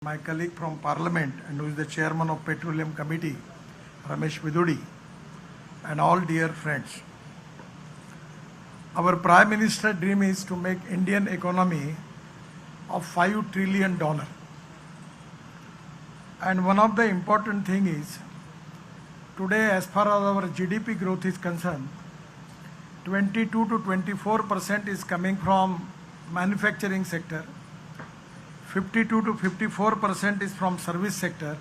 my colleague from Parliament and who is the chairman of Petroleum Committee, Ramesh Vidudi, and all dear friends. Our Prime Minister dream is to make Indian economy of $5 trillion. And one of the important thing is, today as far as our GDP growth is concerned, 22 to 24% is coming from manufacturing sector, 52 to 54% is from service sector,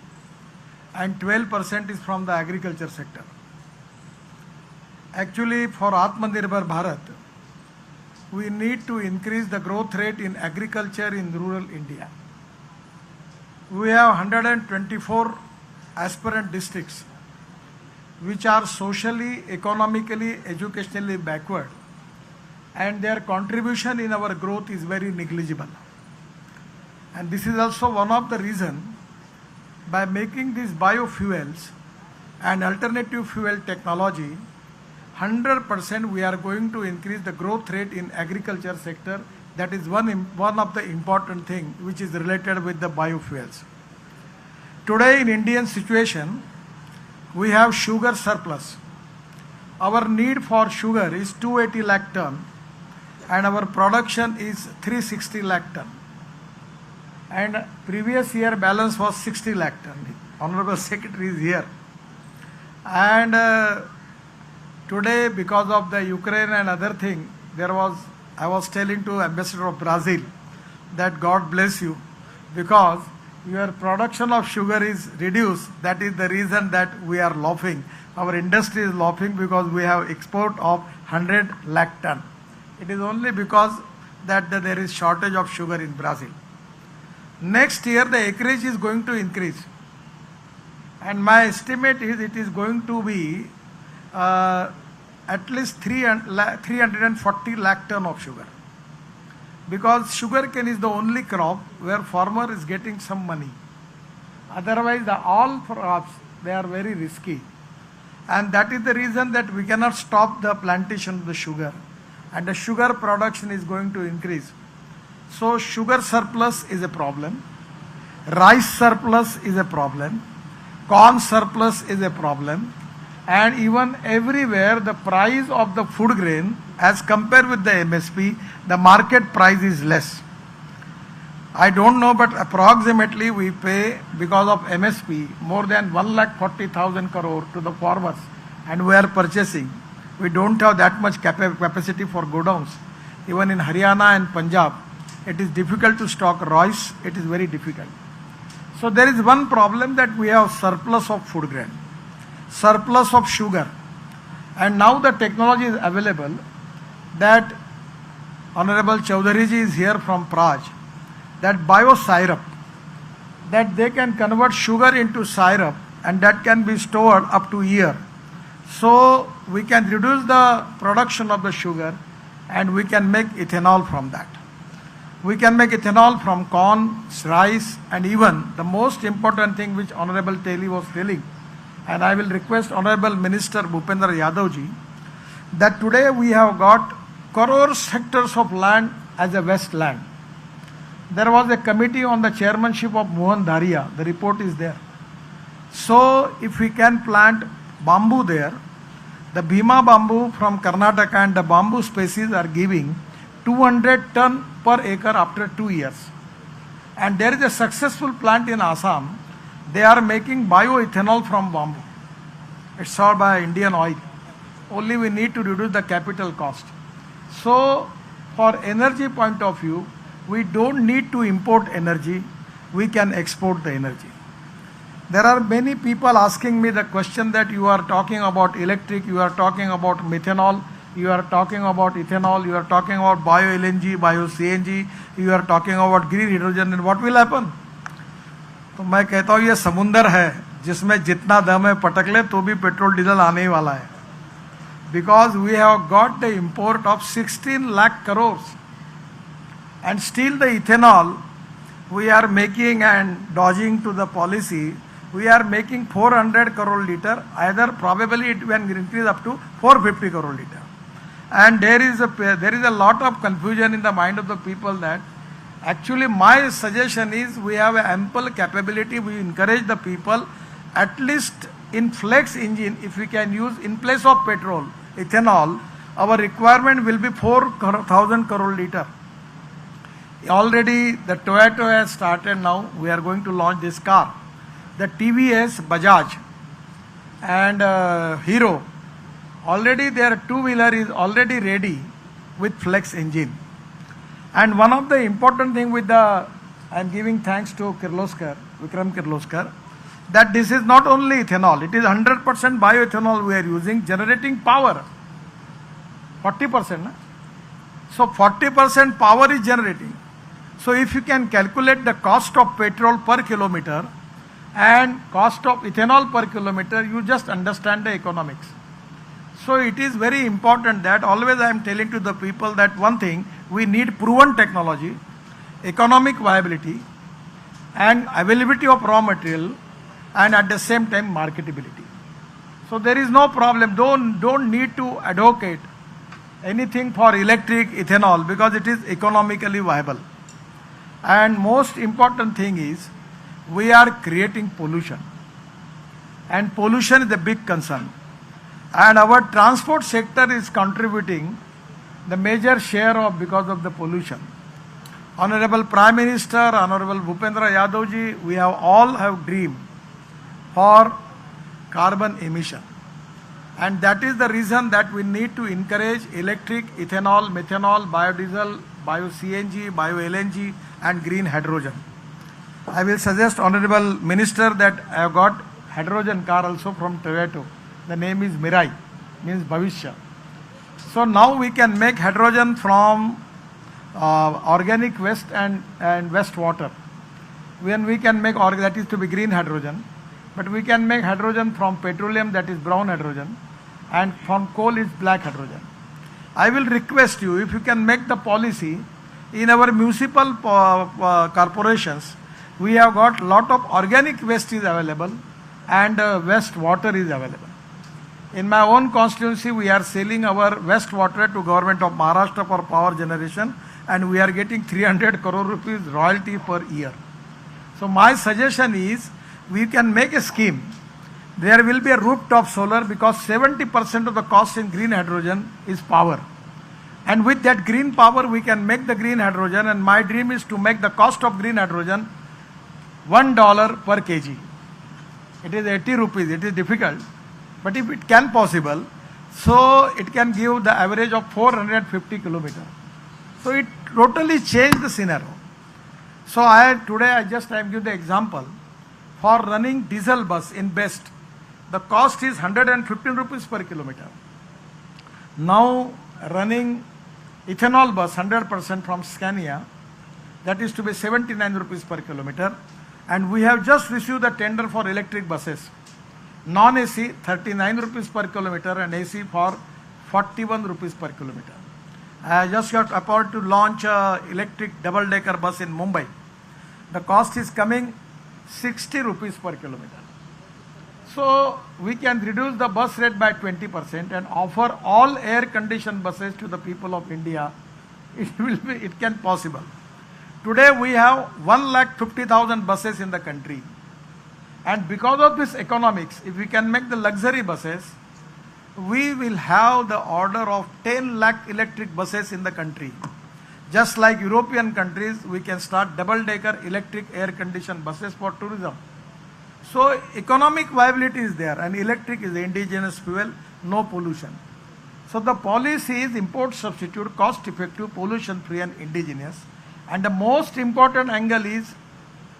and 12% is from the agriculture sector. Actually, for Atmanirbhar Bharat, we need to increase the growth rate in agriculture in rural India. We have 124 aspirant districts which are socially, economically, educationally backward, and their contribution in our growth is very negligible. And this is also one of the reasons, by making these biofuels and alternative fuel technology, 100% we are going to increase the growth rate in agriculture sector. That is one of the important thing which is related with the biofuels. Today in Indian situation, we have sugar surplus. Our need for sugar is 280 lakh ton and our production is 360 lakh ton. And previous year balance was 60 lakh ton. Honorable Secretary is here. And today, because of the Ukraine and other thing, I was telling to Ambassador of Brazil that God bless you, because your production of sugar is reduced. That is the reason that we are laughing. Our industry is laughing because we have export of 100 lakh ton. It is only because that there is shortage of sugar in Brazil. Next year the acreage is going to increase, and my estimate is it is going to be at least 340 lakh ton of sugar, because sugarcane is the only crop where farmer is getting some money. Otherwise all crops, they are very risky, and that is the reason that we cannot stop the plantation of the sugar, and the sugar production is going to increase. So sugar surplus is a problem, rice surplus is a problem, corn surplus is a problem, and even everywhere the price of the food grain as compared with the MSP, the market price is less. I don't know, but approximately we pay, because of MSP, more than 1,40,000 crore to the farmers, and we are purchasing. We don't have that much capacity for godowns. Even in Haryana and Punjab, it is difficult to stock rice, it is very difficult. So there is one problem, that we have surplus of food grain, surplus of sugar, and now the technology is available that Honorable Chaudhary ji is here from Praj, that bio-syrup, that they can convert sugar into syrup and that can be stored up to a year. So we can reduce the production of the sugar and we can make ethanol from that. We can make ethanol from corn, rice, and even the most important thing which Honorable Teli was telling, and I will request Honorable Minister Bhupendra Yadav ji, that today we have got crores hectares of land as a wasteland. There was a committee on the chairmanship of Mohan Dharia, the report is there. So if we can plant bamboo there, the Bhima bamboo from Karnataka and the bamboo species are giving 200 ton per acre after 2 years. And there is a successful plant in Assam. They are making bioethanol from bamboo. It's sold by Indian Oil. Only we need to reduce the capital cost. So for energy point of view, we don't need to import energy. We can export the energy. There are many people asking me the question that you are talking about electric, you are talking about methanol, you are talking about ethanol, you are talking about bio LNG, bio CNG, you are talking about green hydrogen, and what will happen? तो मैं कहता हूँ ये समुंदर है जिसमें जितना दम है पटक ले तो भी पेट्रोल डीजल आने ही वाला है. Because we have got the import of 16 lakh crores, and still the ethanol we are making and dodging to the policy. We are making 400 crore liter, either probably it will increase up to 450 crore liter. And there is a lot of confusion in the mind of the people that Actually, my suggestion is we have ample capability. We encourage the people, at least in flex engine, if we can use in place of petrol, ethanol, our requirement will be 4,000 crore liter. Already the Toyota has started now. We are going to launch this car. The TVS, Bajaj and Hero, already their two-wheeler is already ready with flex engine. And one of the important thing with I am giving thanks to Vikram Kirloskar, that this is not only ethanol, it is 100% bioethanol we are using, generating power. 40%. Na? So 40% power is generating. So if you can calculate the cost of petrol per kilometer and cost of ethanol per kilometer, you just understand the economics. So it is very important that always I am telling to the people that one thing, we need proven technology, economic viability and availability of raw material, and at the same time marketability. So there is no problem. Don't need to advocate anything for electric ethanol because it is economically viable. And most important thing is we are creating pollution, and pollution is a big concern. And our transport sector is contributing the major share of because of the pollution. Honorable Prime Minister, Honorable Bhupendra Yadav ji, we all have dreamed for carbon emission. And that is the reason that we need to encourage electric, ethanol, methanol, biodiesel, bio-CNG, bio-LNG and green hydrogen. I will suggest Honorable Minister that I have got hydrogen car also from Toyota. The name is Mirai, means Bhavishya. So now we can make hydrogen from organic waste and wastewater. When we can make, that is to be green hydrogen, but we can make hydrogen from petroleum, that is brown hydrogen, and from coal is black hydrogen. I will request you, if you can make the policy in our municipal corporations, we have got lot of organic waste is available and wastewater is available. In my own constituency, we are selling our wastewater to government of Maharashtra for power generation, and we are getting 300 crore rupees royalty per year. So my suggestion is, we can make a scheme. There will be a rooftop solar because 70% of the cost in green hydrogen is power. And with that green power, we can make the green hydrogen, and my dream is to make the cost of green hydrogen $1 per kg. It is 80 rupees, it is difficult. But if it can possible, so it can give the average of 450 kilometers. So it totally changed the scenario. So today I am giving the example. For running diesel bus in best, the cost is 115 rupees per kilometer. Now running ethanol bus 100% from Scania, that is to be 79 rupees per kilometer. And we have just received the tender for electric buses. Non-AC 39 rupees per kilometer and AC for 41 rupees per kilometer. I just got appointed to launch electric double-decker bus in Mumbai. The cost is coming 60 rupees per kilometer. So we can reduce the bus rate by 20% and offer all air-conditioned buses to the people of India. It can possible. Today we have 1,50,000 buses in the country. And because of this economics, if we can make the luxury buses, we will have the order of 10 lakh electric buses in the country. Just like European countries, we can start double-decker electric air-conditioned buses for tourism. So economic viability is there, and electric is the indigenous fuel, no pollution. So the policy is import substitute, cost-effective, pollution-free and indigenous. And the most important angle is,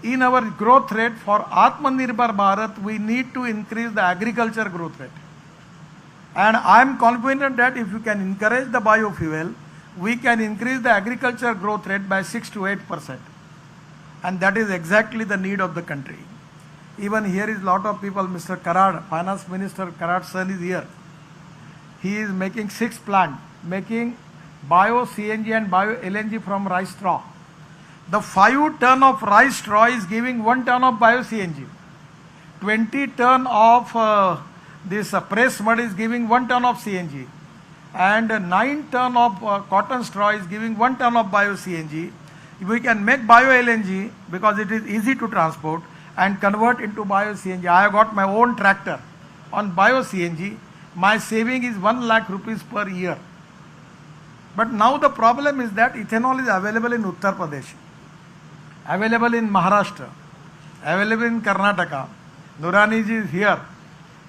in our growth rate for Atmanirbhar Bharat, we need to increase the agriculture growth rate. And I am confident that if you can encourage the biofuel, we can increase the agriculture growth rate by 6 to 8%. And that is exactly the need of the country. Even here is a lot of people, Mr. Karad, Finance Minister Karad's son is here. He is making 6 plants, making bio-CNG and bio-LNG from rice straw. The 5 ton of rice straw is giving 1 ton of bio-CNG. 20 ton of this press mud is giving 1 ton of CNG. And 9 ton of cotton straw is giving 1 ton of bio-CNG. We can make bio LNG because it is easy to transport and convert into bio CNG. I have got my own tractor on bio CNG. My saving is 1 lakh rupees per year. But now the problem is that ethanol is available in Uttar Pradesh, available in Maharashtra, available in Karnataka. Nurani ji is here.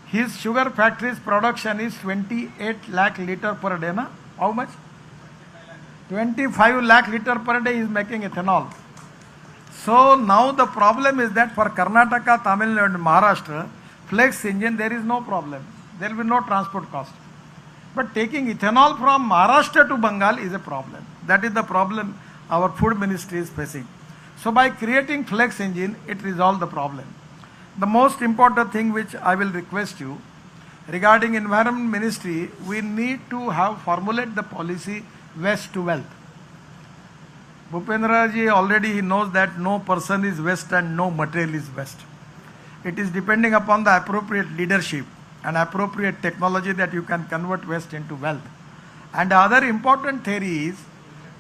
His sugar factory's production is 28 lakh liter per day. Na? How much? 25 lakh liter per day is making ethanol. So now the problem is that for Karnataka, Tamil Nadu and Maharashtra, flex engine, there is no problem. There will be no transport cost. But taking ethanol from Maharashtra to Bengal is a problem. That is the problem our food ministry is facing. So by creating flex engine, it resolves the problem. The most important thing which I will request you, regarding environment ministry, we need to have formulate the policy waste to wealth. Bhupendra ji already he knows that no person is waste and no material is waste. It is depending upon the appropriate leadership and appropriate technology that you can convert waste into wealth. And the other important theory is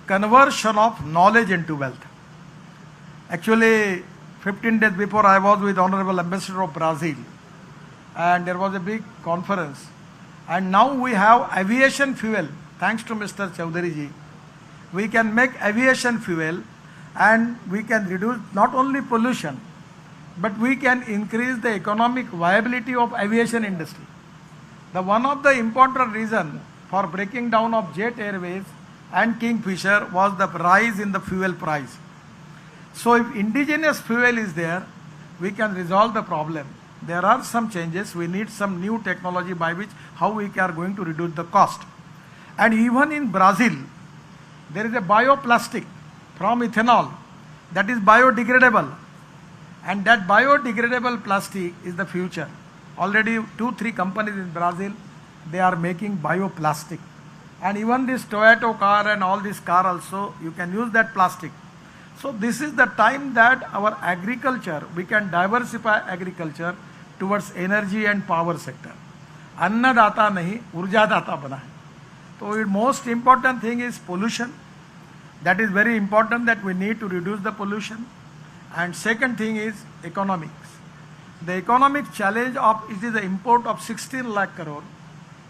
conversion of knowledge into wealth. Actually, 15 days before I was with Honorable Ambassador of Brazil and there was a big conference, and now we have aviation fuel. Thanks to Mr. Chaudhary ji, we can make aviation fuel and we can reduce not only pollution, but we can increase the economic viability of aviation industry. The one of the important reason for breaking down of Jet Airways and Kingfisher was the rise in the fuel price. So if indigenous fuel is there, we can resolve the problem. There are some changes. We need some new technology by which how we are going to reduce the cost. And even in Brazil, there is a bioplastic from ethanol that is biodegradable. And that biodegradable plastic is the future. Already 2-3 companies in Brazil, they are making bioplastic. And even this Toyota car and all this car also, you can use that plastic. So this is the time that our agriculture, we can diversify agriculture towards energy and power sector. अन्नदाता नहीं, ऊर्जादाता बना है. So the most important thing is pollution. That is very important that we need to reduce the pollution. And second thing is economics. The economic challenge of it is the import of 16 lakh crore.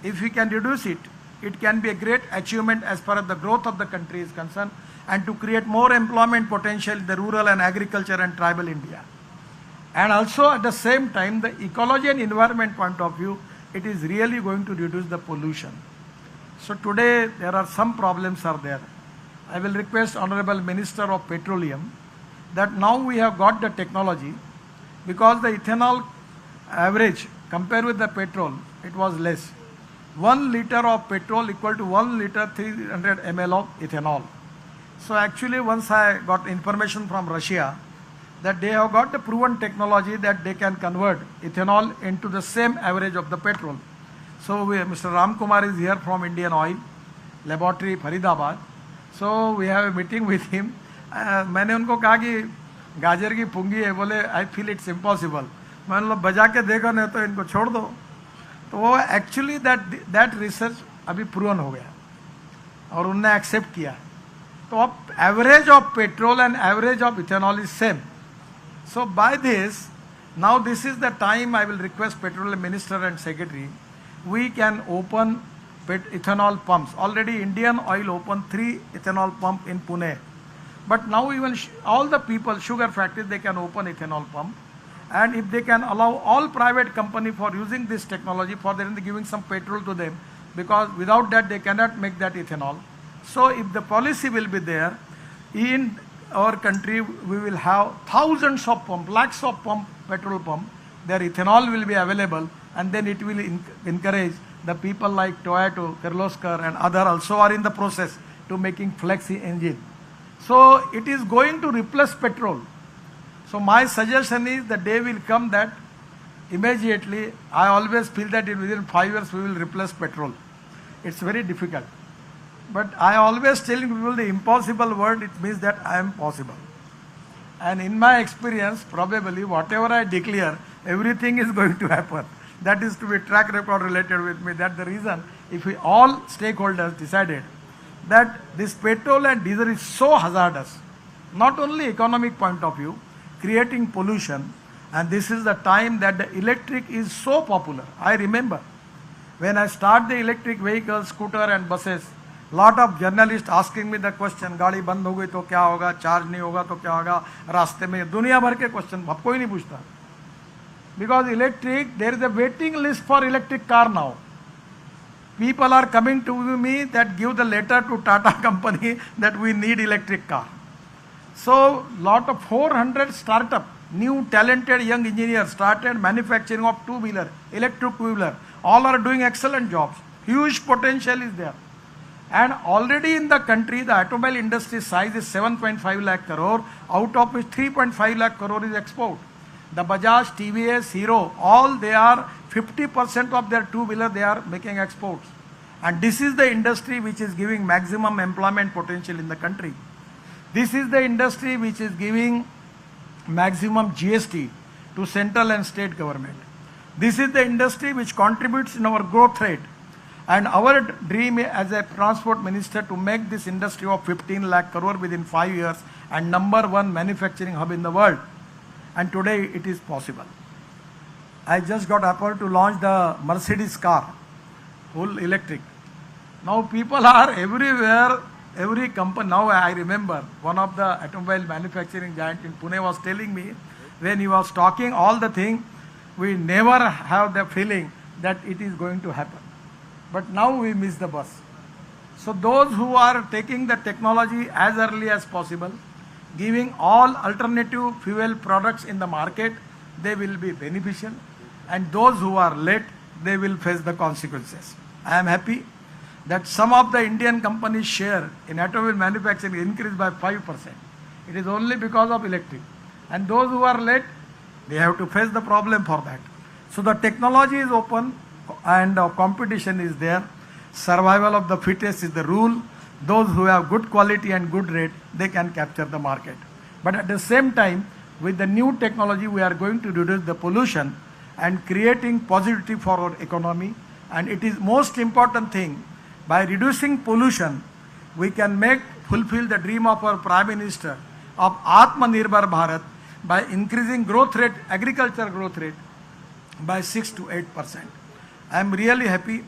If we can reduce it, it can be a great achievement as far as the growth of the country is concerned and to create more employment potential in the rural and agriculture and tribal India. And also at the same time, the ecology and environment point of view, it is really going to reduce the pollution. So today there are some problems are there. I will request Honorable Minister of Petroleum that now we have got the technology, because the ethanol average compared with the petrol, it was less. 1 liter of petrol equal to 1 liter 300 ml of ethanol. So actually once I got information from Russia that they have got the proven technology that they can convert ethanol into the same average of the petrol. So Mr. Ram Kumar is here from Indian Oil Laboratory, Faridabad. So we have a meeting with him. मैंने उनको कहा कि गाजर की पुंगी है, बोले I feel it's impossible. मैंने बोला बजा के देखो नहीं तो इनको छोड़ दो. तो वो एक्चुअली दैट रिसर्च अभी प्रूवन हो गया और उनने एक्सेप्ट किया. तो अब average of petrol and average of ethanol is same. So by this now this is the time I will request petroleum minister and secretary, we can open ethanol pumps. Already Indian Oil opened 3 ethanol pump in Pune. But now even all the people, sugar factories, they can open ethanol pump. And if they can allow all private company for using this technology, for them giving some petrol to them, because without that they cannot make that ethanol. So if the policy will be there, in our country we will have thousands of pump, lakhs of pump, petrol pump, their ethanol will be available, and then it will encourage the people like Toyota, Kirloskar and other also are in the process to making flexi engine. So it is going to replace petrol. So my suggestion is the day will come that immediately, I always feel that within 5 years we will replace petrol. It's very difficult. But I always tell people the impossible word, it means that I am possible. And in my experience, probably whatever I declare, everything is going to happen. That is to be track record related with me. That's the reason if we all stakeholders decided that this petrol and diesel is so hazardous, not only economic point of view, creating pollution, and this is the time that the electric is so popular. I remember when I start the electric vehicles, scooter and buses, lot of journalists asking me the question, गाड़ी बंद हो गई तो क्या होगा, charge नहीं होगा तो क्या होगा, रास्ते में दुनिया भर के क्वेश्चन, अब कोई नहीं पूछता. Because electric, there is a waiting list for electric car now. People are coming to me that give the letter to Tata company that we need electric car. So lot of 400 startup, new talented young engineers started manufacturing of two-wheeler, electric two-wheeler. All are doing excellent jobs. Huge potential is there. And already in the country, the automobile industry size is 7.5 lakh crore, out of which 3.5 lakh crore is export. The Bajaj, TVS, Hero, all they are 50% of their two-wheeler they are making exports. And this is the industry which is giving maximum employment potential in the country. This is the industry which is giving maximum GST to central and state government. This is the industry which contributes in our growth rate. And our dream as a transport minister to make this industry of 15 lakh crore within 5 years and #1 manufacturing hub in the world. And today it is possible. I just got approval to launch the Mercedes car, full electric. Now people are everywhere, every company. Now I remember one of the automobile manufacturing giant in Pune was telling me when he was talking all the thing, we never have the feeling that it is going to happen. But now we miss the bus. So those who are taking the technology as early as possible, giving all alternative fuel products in the market, they will be beneficial. And those who are late, they will face the consequences. I am happy that some of the Indian companies' share in automobile manufacturing increased by 5%. It is only because of electric. And those who are late, they have to face the problem for that. So the technology is open and competition is there. Survival of the fittest is the rule. Those who have good quality and good rate, they can capture the market. But at the same time, with the new technology, we are going to reduce the pollution and creating positivity for our economy. And it is most important thing, by reducing pollution, we can fulfill the dream of our Prime Minister of Atmanirbhar Bharat by increasing growth rate, agriculture growth rate by 6 to 8%. I am really happy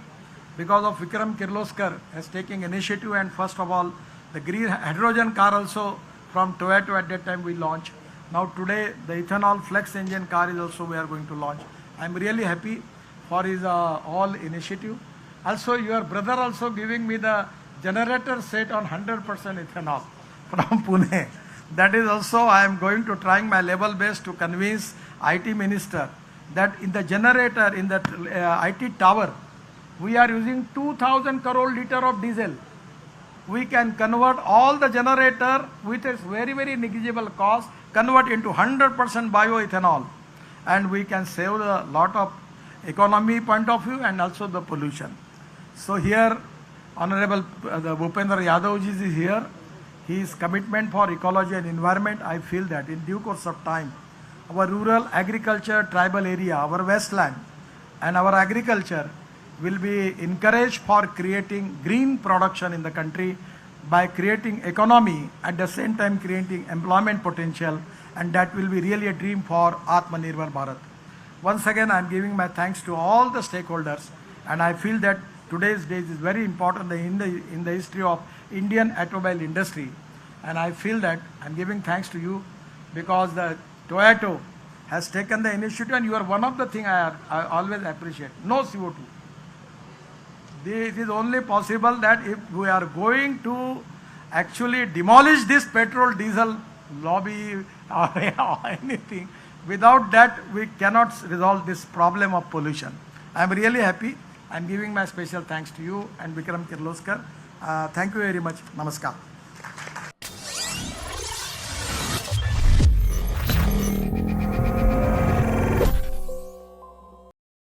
because of Vikram Kirloskar has taken initiative, and first of all, the green hydrogen car also from Toyota at that time we launched. Now today the ethanol flex engine car is also we are going to launch. I am really happy for his all initiative. Also your brother also giving me the generator set on 100% ethanol from Pune. That is also I am going to trying my level best to convince IT minister that in the generator, in the IT tower, we are using 2000 crore liter of diesel. We can convert all the generator with a very, very negligible cost, convert into 100% bioethanol, and we can save a lot of economy point of view and also the pollution. So here, Honorable Bhupendra Yadav ji is here. His commitment for ecology and environment, I feel that in due course of time, our rural agriculture, tribal area, our wasteland, and our agriculture will be encouraged for creating green production in the country by creating economy, at the same time creating employment potential, and that will be really a dream for Atmanirbhar Bharat. Once again, I am giving my thanks to all the stakeholders, and I feel that today's day is very important in the history of Indian automobile industry, and I feel that I am giving thanks to you because the Toyota has taken the initiative, and you are one of the things I always appreciate. No CO2. It is only possible that if we are going to actually demolish this petrol diesel lobby or anything, without that we cannot resolve this problem of pollution. I am really happy. I am giving my special thanks to you and Vikram Kirloskar. Thank you very much. Namaskar.